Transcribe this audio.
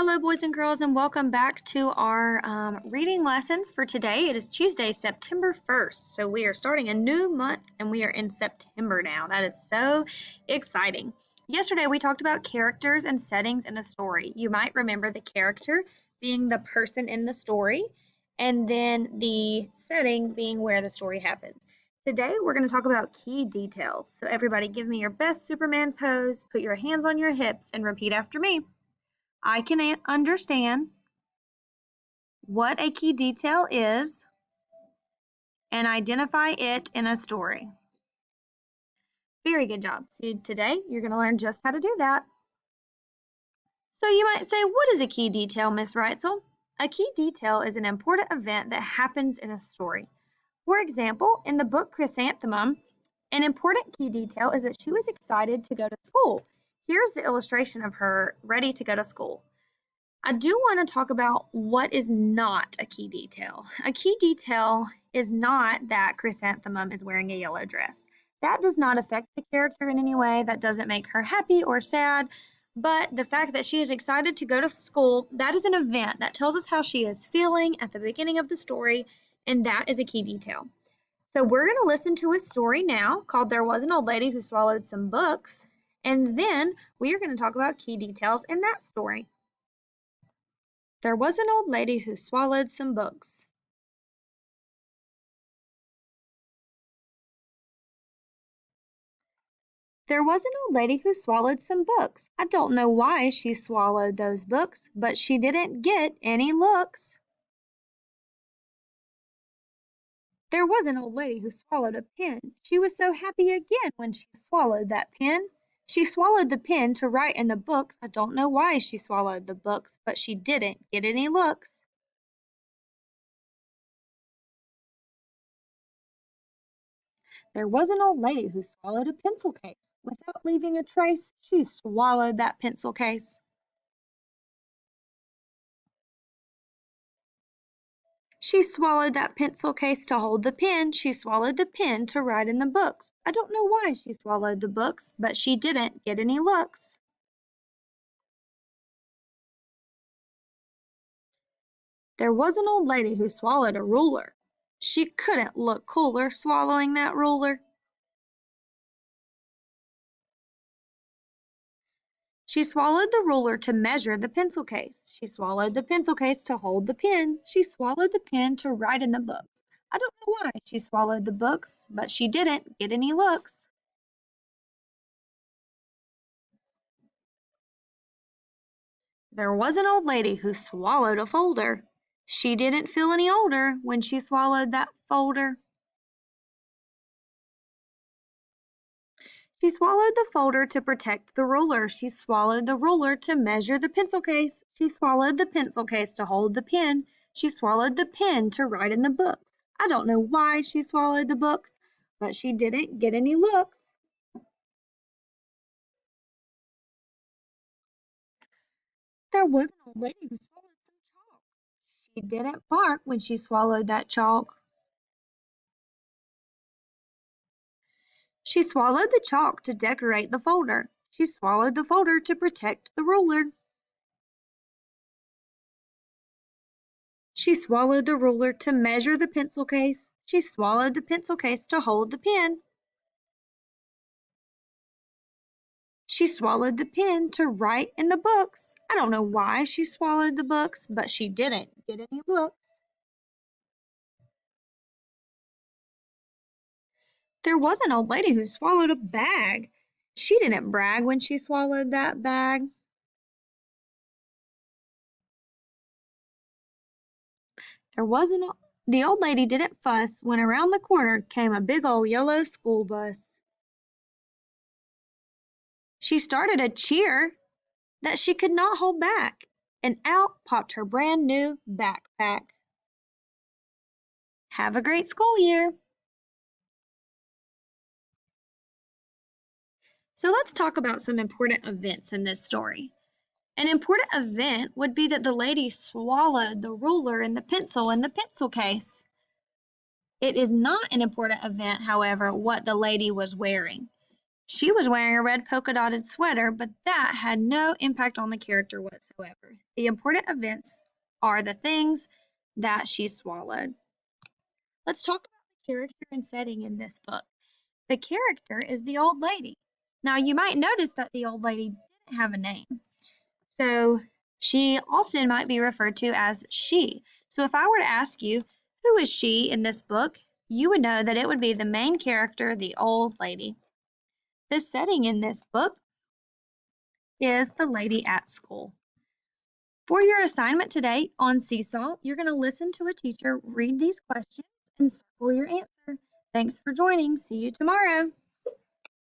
Hello, boys and girls, and welcome back to our reading lessons for today. It is Tuesday, September 1st. So we are starting a new month and we are in September now. That is so exciting. Yesterday, we talked about characters and settings in a story. You might remember the character being the person in the story, and then the setting being where the story happens. Today, we're going to talk about key details. So, everybody, give me your best Superman pose, put your hands on your hips, and repeat after me. I can understand what a key detail is and identify it in a story. Very good job. So today you're going to learn just how to do that. So you might say, what is a key detail, Miss Reitzel? A key detail is an important event that happens in a story. For example, in the book Chrysanthemum, an important key detail is that she was excited to go to school. Here's the illustration of her ready to go to school. I do want to talk about what is not a key detail. A key detail is not that Chrysanthemum is wearing a yellow dress. That does not affect the character in any way. That doesn't make her happy or sad. But the fact that she is excited to go to school, that is an event that tells us how she is feeling at the beginning of the story, and that is a key detail. So we're going to listen to a story now called There Was an Old Lady Who Swallowed Some Books, and then we are going to talk about key details in that story. There was an old lady who swallowed some books. There was an old lady who swallowed some books. I don't know why she swallowed those books, but she didn't get any looks. There was an old lady who swallowed a pen. She was so happy again when she swallowed that pen. She swallowed the pen to write in the books. I don't know why she swallowed the books, but she didn't get any looks. There was an old lady who swallowed a pencil case. Without leaving a trace, she swallowed that pencil case. She swallowed that pencil case to hold the pen. She swallowed the pen to write in the books. I don't know why she swallowed the books, but she didn't get any looks. There was an old lady who swallowed a ruler. She couldn't look cooler swallowing that ruler. She swallowed the ruler to measure the pencil case. She swallowed the pencil case to hold the pen. She swallowed the pen to write in the books. I don't know why she swallowed the books, but she didn't get any looks. There was an old lady who swallowed a folder. She didn't feel any older when she swallowed that folder. She swallowed the folder to protect the ruler. She swallowed the ruler to measure the pencil case. She swallowed the pencil case to hold the pen. She swallowed the pen to write in the books. I don't know why she swallowed the books, but she didn't get any looks. There was an old lady who swallowed some chalk. She didn't bark when she swallowed that chalk. She swallowed the chalk to decorate the folder. She swallowed the folder to protect the ruler. She swallowed the ruler to measure the pencil case. She swallowed the pencil case to hold the pen. She swallowed the pen to write in the books. I don't know why she swallowed the books, but she didn't get any looks. There was an old lady who swallowed a bag. She didn't brag when she swallowed that bag. There wasn't the old lady didn't fuss when around the corner came a big old yellow school bus. She started a cheer that she could not hold back, and out popped her brand new backpack. Have a great school year. So let's talk about some important events in this story. An important event would be that the lady swallowed the ruler and the pencil in the pencil case. It is not an important event, however, what the lady was wearing. She was wearing a red polka dotted sweater, but that had no impact on the character whatsoever. The important events are the things that she swallowed. Let's talk about the character and setting in this book. The character is the old lady. Now, you might notice that the old lady didn't have a name. So she often might be referred to as she. So if I were to ask you, who is she in this book? You would know that it would be the main character, the old lady. The setting in this book is the lady at school. For your assignment today on Seesaw, you're going to listen to a teacher read these questions and circle your answer. Thanks for joining. See you tomorrow.